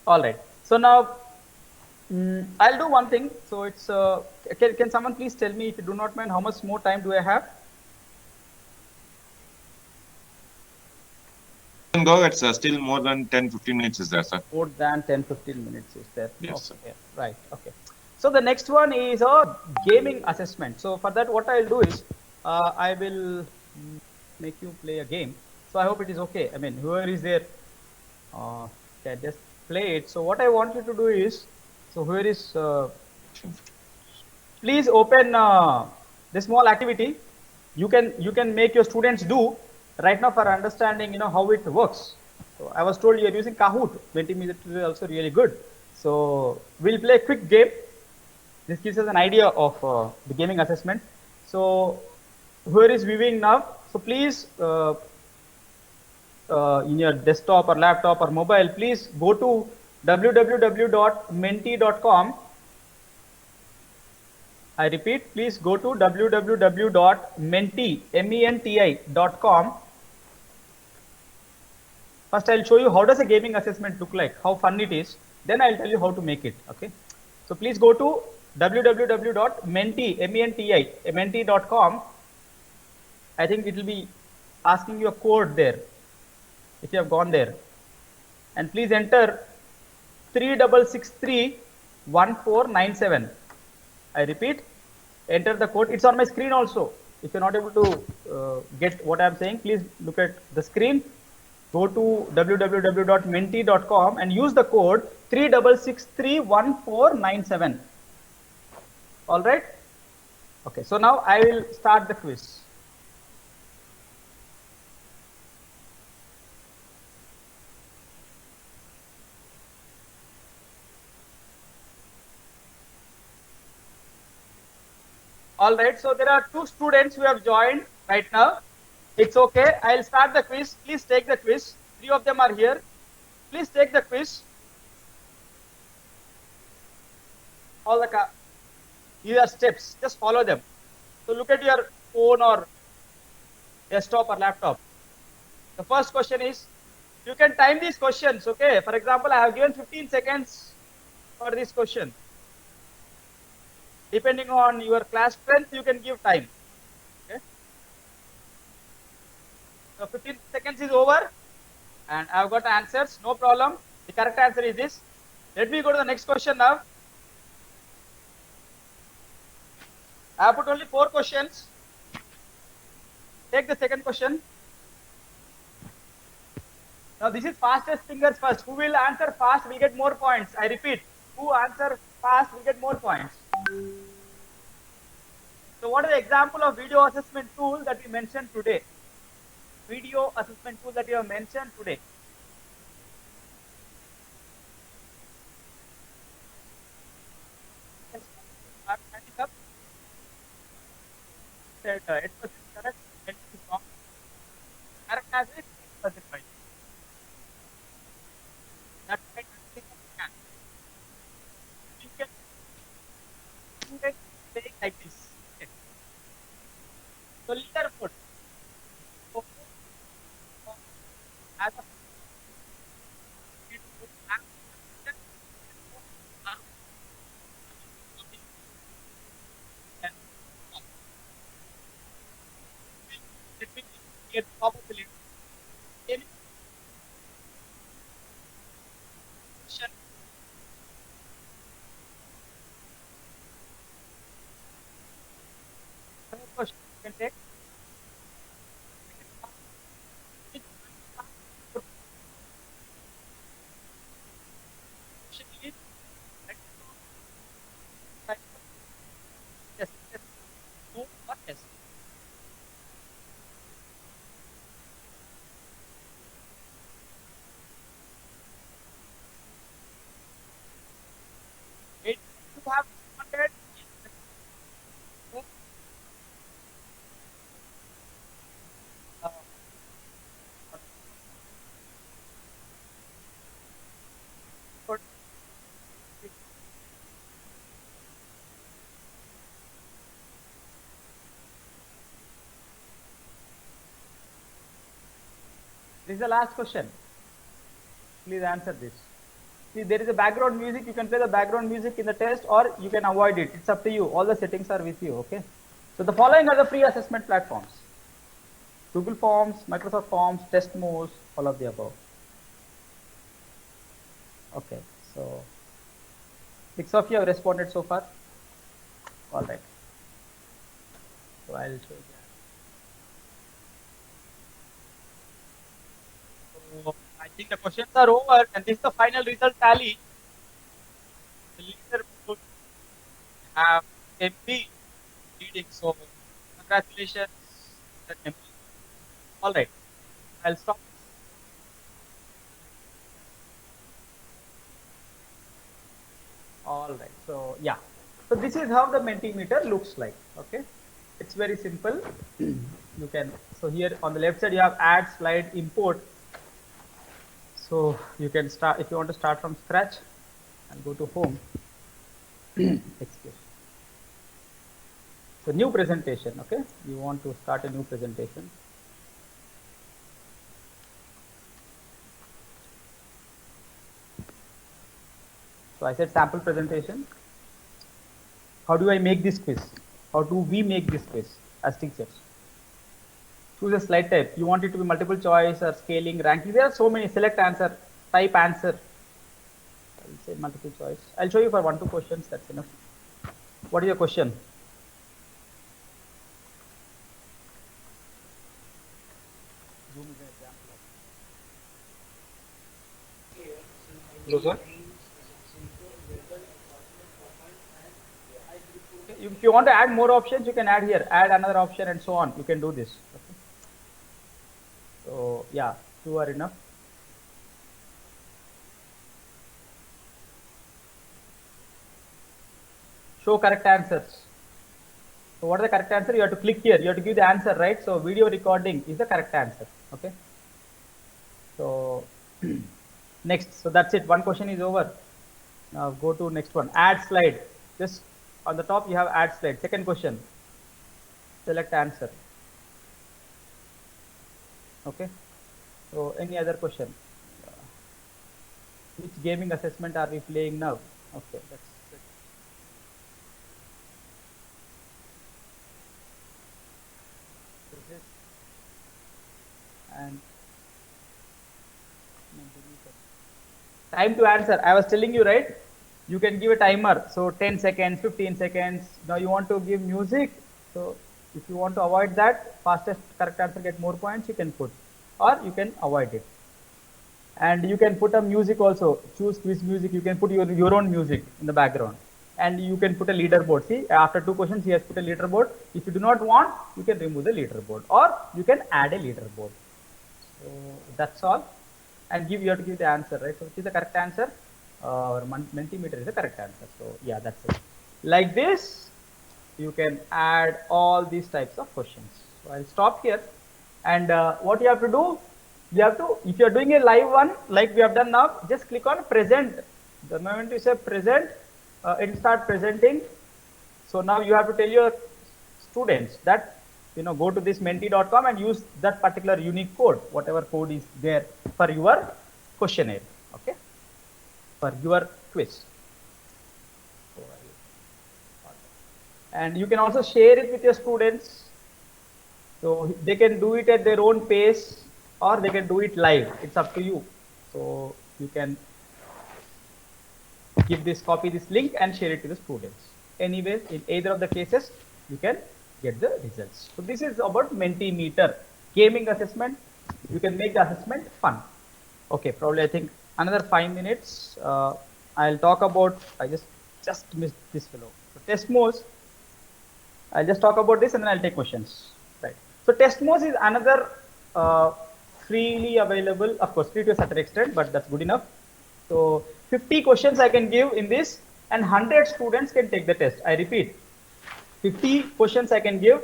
All right. So now I'll do one thing. So it's can someone please tell me, if you do not mind, how much more time do I have? Can go. It's still more than 10-15 minutes is there, sir. More than 10-15 minutes is there. Yes, okay, right. Okay. So the next one is a gaming assessment. So for that, what I'll do is I will make you play a game. So I hope it is okay. I mean, whoever is there can just play it. So what I want you to do is, so whoever is, please open this small activity. You can make your students do right now for understanding, how it works. So I was told you are using Kahoot. Mentimeter is also really good. So we'll play a quick game. This gives us an idea of the gaming assessment. So whoever is viewing now, so please in your desktop or laptop or mobile, please go to www.menti.com. I repeat, please go to www.menti.com. First, I'll show you how does a gaming assessment look like, how fun it is. Then I'll tell you how to make it. Okay. So please go to www.menti.com. I think it will be asking you a code there if you have gone there. And please enter 36631497. I repeat, enter the code. It's on my screen also. If you're not able to get what I'm saying, please look at the screen. Go to www.menti.com and use the code 36631497. All right. Okay. So now I will start the quiz. All right, so there are 2 students who have joined right now. It's okay. I'll start the quiz. Please take the quiz. 3 of them are here. Please take the quiz. These are steps. Just follow them. So look at your phone or desktop or laptop. The first question is, you can time these questions. Okay. For example, I have given 15 seconds for this question. Depending on your class strength, you can give time. Okay. So 15 seconds is over and I've got answers. No problem. The correct answer is this. Let me go to the next question now. I have put only 4 questions. Take the second question. Now this is fastest fingers first. Who will answer fast will get more points. I repeat, who answer fast will get more points. So what is the example of video assessment tool that we mentioned today? Video assessment tool that you have mentioned today. said 8% correct, 10% wrong. Correct answer is 8% right. That's right. You can say it like this. Okay. So leaderboard. So, as a let me get top of the list. Any question? Any question you can take? Question is, yes, yes, no, or yes. Eight, you have wanted. Uh, for- this is the last question. Please answer this. See, there is a background music. You can play the background music in the test, or you can avoid it. It's up to you. All the settings are with you. Okay. So the following are the free assessment platforms: Google Forms, Microsoft Forms, Testmos, all of the above. Okay. So 6 of you have responded so far. All right. So I'll show you. So I think the questions are over, and this is the final result tally. The leader would have MP leading. So congratulations, Mr. MP. All right. I'll stop. All right. So yeah. So this is how the Mentimeter looks like. Okay. It's very simple. You can, so here on the left side you have add, slide, import. So you can start, if you want to start from scratch, and go to home. Excuse. So new presentation. Okay. You want to start a new presentation. So I said sample presentation. How do I make this quiz? How do we make this quiz as teachers? Choose a slide type. You want it to be multiple choice or scaling, ranking. There are so many. Select answer, type answer. I'll say multiple choice. I'll show you for 1-2 questions. That's enough. What is your question? Zoom is an example. Hello, sir. If you want to add more options, you can add here. Add another option and so on. You can do this. Okay. So yeah, 2 are enough. Show correct answers. So what is the correct answer? You have to click here. You have to give the answer, right? So video recording is the correct answer. Okay. So next. So that's it. One question is over. Now go to next one. Add slide. Just on the top you have add slide. Second question. Select answer. Okay. So any other question? Which gaming assessment are we playing now? Okay. That's it. This is and time to answer. I was telling you, right? You can give a timer. So 10 seconds, 15 seconds. Now you want to give music. So if you want to avoid that, fastest correct answer get more points, you can put, or you can avoid it. And you can put a music also. Choose quiz music. You can put your own music in the background. And you can put a leaderboard. See, after 2 questions, he has put a leaderboard. If you do not want, you can remove the leaderboard, or you can add a leaderboard. So that's all. And you have to give the answer, right? So which is the correct answer? Or Mentimeter is the correct answer. So yeah, that's it. Like this, you can add all these types of questions. So I'll stop here. And what you have to do, you have to, if you're doing a live one, like we have done now, just click on present. The moment you say present, it will start presenting. So now you have to tell your students that, go to this menti.com and use that particular unique code, whatever code is there for your questionnaire, okay, for your quiz. And you can also share it with your students, so they can do it at their own pace, or they can do it live. It's up to you. So you can copy this link and share it to the students. Anyways, in either of the cases, you can get the results. So this is about Mentimeter gaming assessment. You can make the assessment fun. Okay, probably I think another 5 minutes. I'll talk about. I just missed this fellow. So Testmos. I'll just talk about this and then I'll take questions. Right. So Testmos is another freely available, of course, free to a certain extent, but that's good enough. So 50 questions I can give in this, and 100 students can take the test. I repeat, 50 questions I can give,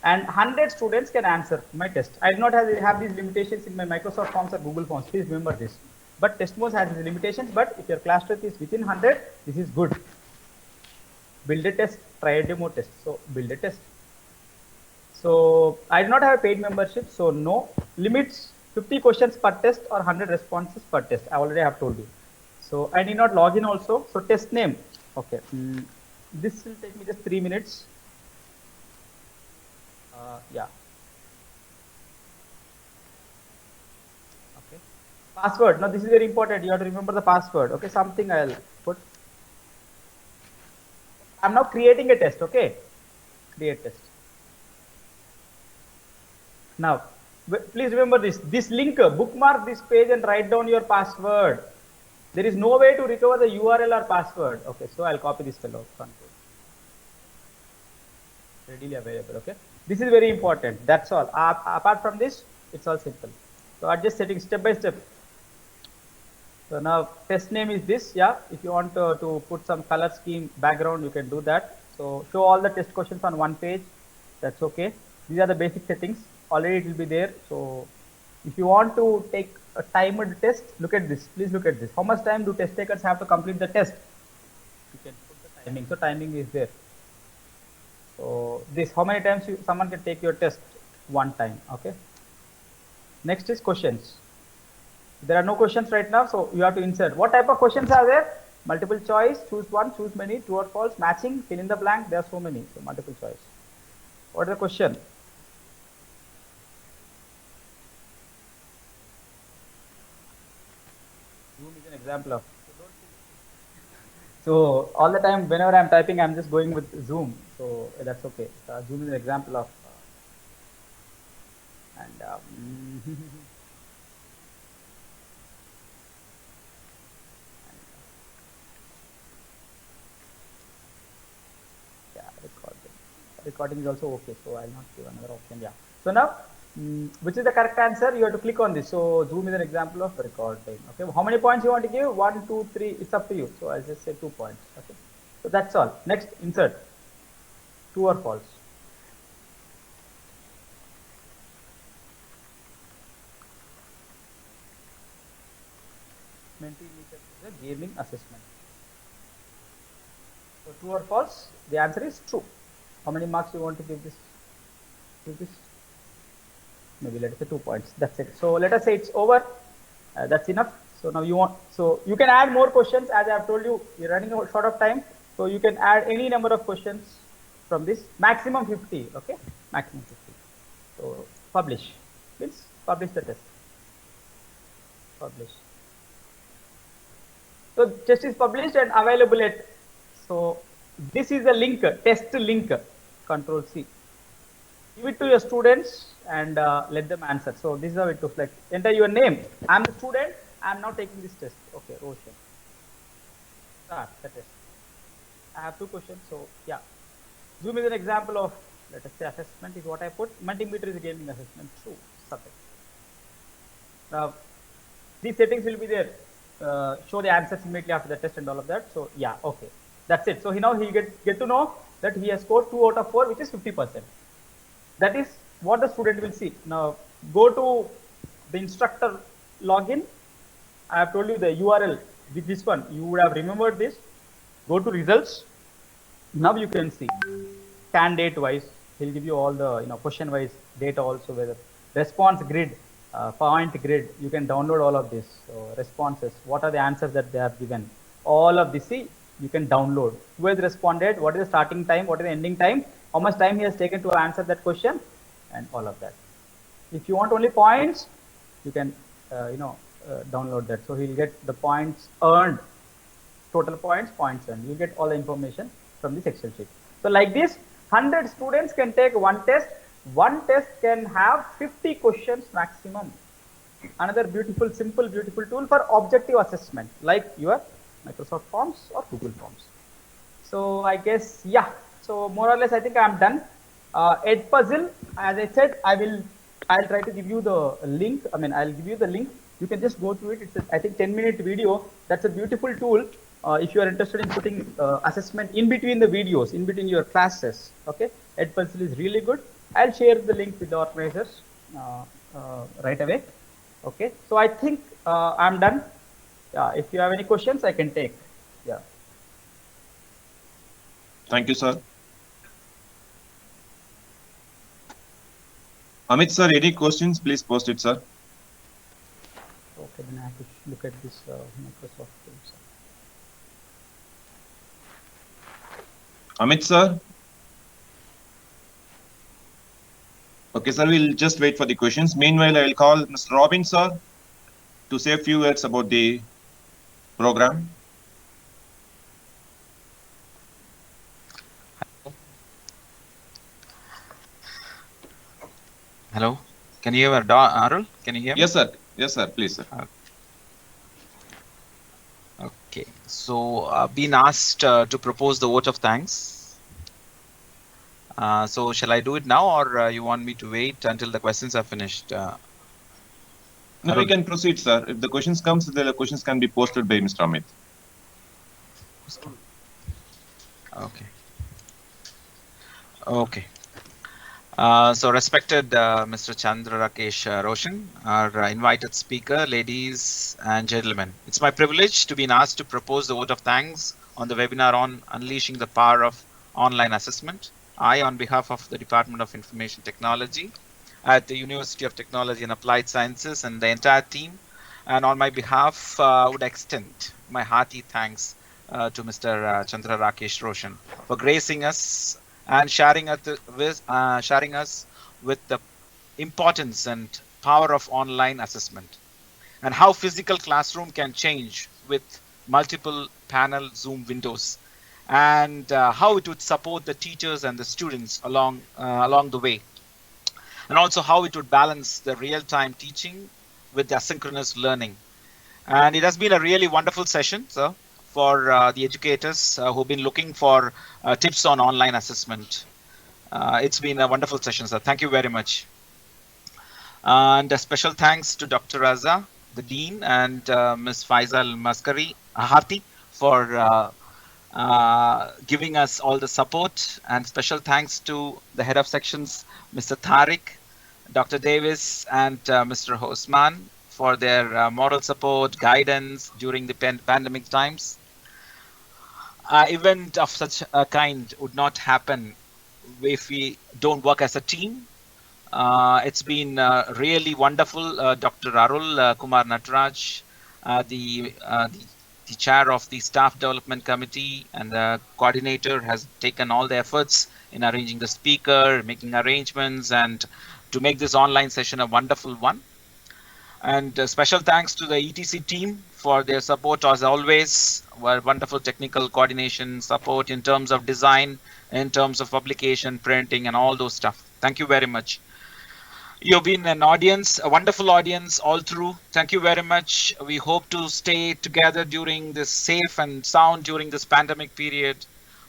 and 100 students can answer my test. I do not have these limitations in my Microsoft Forms or Google Forms. Please remember this. But Testmos has these limitations. But if your class strength is within 100, this is good. Build a test, try a demo test. So build a test. So I do not have a paid membership, so no limits. 50 questions per test or 100 responses per test. I already have told you. So I need not log in also. So test name. Okay. This will take me just 3 minutes. Yeah. Okay. Password. Now this is very important. You have to remember the password. Okay. Something I'll put. I'm now creating a test. Okay. Create test. Now, please remember this. This link, bookmark this page and write down your password. There is no way to recover the URL or password. Okay, so I'll copy this fellow. Readily available. Okay, this is very important. That's all. Apart from this, it's all simple. So I'm just setting step by step. So now test name is this. Yeah, if you want to put some color scheme background, you can do that. So show all the test questions on one page. That's okay. These are the basic settings. Already it will be there. So if you want to take a timed test, look at this. Please look at this. How much time do test takers have to complete the test? You can put the timing. So timing is there. So this, how many times someone can take your test? One time. Okay. Next is questions. There are no questions right now, so you have to insert. What type of questions are there? Multiple choice, choose one, choose many, true or false, matching, fill in the blank. There are so many. So multiple choice. What is the question? Zoom is an example of. So all the time, whenever I'm typing, I'm just going with Zoom. So that's okay. Zoom is an example of. Yeah, recording is also okay. So I'll not give another option. Yeah. So now, which is the correct answer? You have to click on this. So Zoom is an example of recording. Okay. How many points you want to give? 1, 2, 3. It's up to you. So I'll just say 2 points. Okay. So that's all. Next, insert. True or false? Mentimeter is a gaming assessment. So true or false? The answer is true. How many marks you want to give this? Maybe let us say 2 points. That's it. So let us say it's over. That's enough. So now you can add more questions. As I have told you, you're running short of time. So you can add any number of questions from this. Maximum 50. Okay, maximum 50. So publish. Means publish the test. Publish. So test is published and available at. So this is the link, test link. Control C. Give it to your students and let them answer. So this is how it looks like. Enter your name. I'm the student. I'm now taking this test. Okay, Roshan. Start the test. I have 2 questions. So yeah, Zoom is an example of, let us say, assessment is what I put. Mentimeter is a gaming assessment. True. Subject. Now these settings will be there. Show the answers immediately after the test and all of that. So yeah, okay, that's it. So now he get to know that he has scored 2 out of 4, which is 50%. That is what the student will see. Now go to the instructor login. I have told you the URL with this one. You would have remembered this. Go to results. Now you can see candidate wise. He'll give you all the question wise data also, whether response grid, point grid. You can download all of this. So responses. What are the answers that they have given? All of this. See, you can download. Who has responded? What is the starting time? What is the ending time? How much time he has taken to answer that question, and all of that. If you want only points, you can download that. So he'll get the points earned, total points earned. You get all the information from this Excel sheet. So like this, 100 students can take one test. One test can have 50 questions maximum. Another beautiful, simple, beautiful tool for objective assessment, like your Microsoft Forms or Google Forms. So I guess, yeah. So more or less, I think I'm done. Edpuzzle, as I said, I'll try to give you the link. I'll give you the link. You can just go through it. It's I think 10-minute video. That's a beautiful tool. If you are interested in putting assessment in between the videos, in between your classes. Okay, Edpuzzle is really good. I'll share the link with the organizers right away. Okay, so I think I'm done. If you have any questions, I can take. Yeah. Thank you, sir. Amit sir, any questions? Please post it, sir. Okay, then I have to look at this Microsoft Teams. Amit sir. Okay, sir, we'll just wait for the questions. Meanwhile, I'll call Mr. Robin, sir, to say a few words about the program. Hello, can you hear me? Arul, can you hear me? Yes, sir. Yes, sir. Please, sir. Okay, so I've been asked to propose the vote of thanks. So shall I do it now, or you want me to wait until the questions are finished? No, we can proceed, sir. If the questions comes, the questions can be posted by Mr. Amit. Okay. Okay. So respected Mr. Chandra Rakesh Roshan, our invited speaker, ladies and gentlemen. It's my privilege to be asked to propose the vote of thanks on the webinar on Unleashing the Power of Online Assessment. I, on behalf of the Department of Information Technology at the University of Technology and Applied Sciences and the entire team, and on my behalf would extend my hearty thanks to Mr. Chandra Rakesh Roshan for gracing us and sharing us with the importance and power of online assessment, and how physical classroom can change with multiple panel Zoom windows, and how it would support the teachers and the students along the way, and also how it would balance the real-time teaching with the asynchronous learning. And it has been a really wonderful session, sir, for the educators who've been looking for tips on online assessment. It's been a wonderful session, sir. Thank you very much. And a special thanks to Dr. Raza, the Dean, and Ms. Faisal Maskari Ahati for giving us all the support. And special thanks to the head of sections, Mr. Tariq, Dr. Davis, and Mr. Hosman for their moral support, guidance during the pandemic times. Event of such a kind would not happen if we don't work as a team. It's been really wonderful. Dr. Arul Kumar Nataraj, the chair of the Staff Development Committee and the coordinator, has taken all the efforts in arranging the speaker, making arrangements, and to make this online session a wonderful one. And special thanks to the ETC team for their support as always. Wonderful technical coordination support in terms of design, in terms of publication, printing, and all those stuff. Thank you very much. You've been an audience, a wonderful audience all through. Thank you very much. We hope to stay together during this safe and sound during this pandemic period.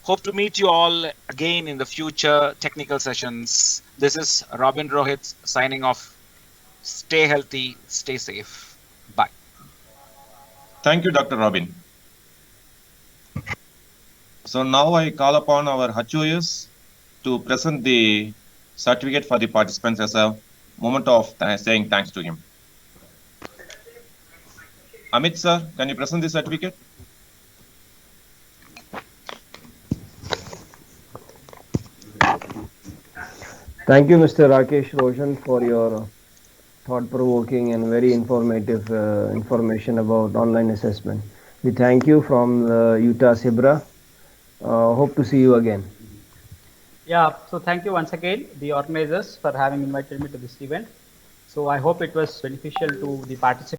Hope to meet you all again in the future technical sessions. This is Robin Rohit signing off. Stay healthy, stay safe. Bye. Thank you, Dr. Robin. So now I call upon our HOS to present the certificate for the participants as a moment of saying thanks to him. Amit sir, can you present the certificate? Thank you, Mr. Rakesh Roshan, for your thought-provoking and very informative information about online assessment. We thank you from Utah Sibra. Hope to see you again. Yeah, so thank you once again, the organizers, for having invited me to this event. So I hope it was beneficial to the participants.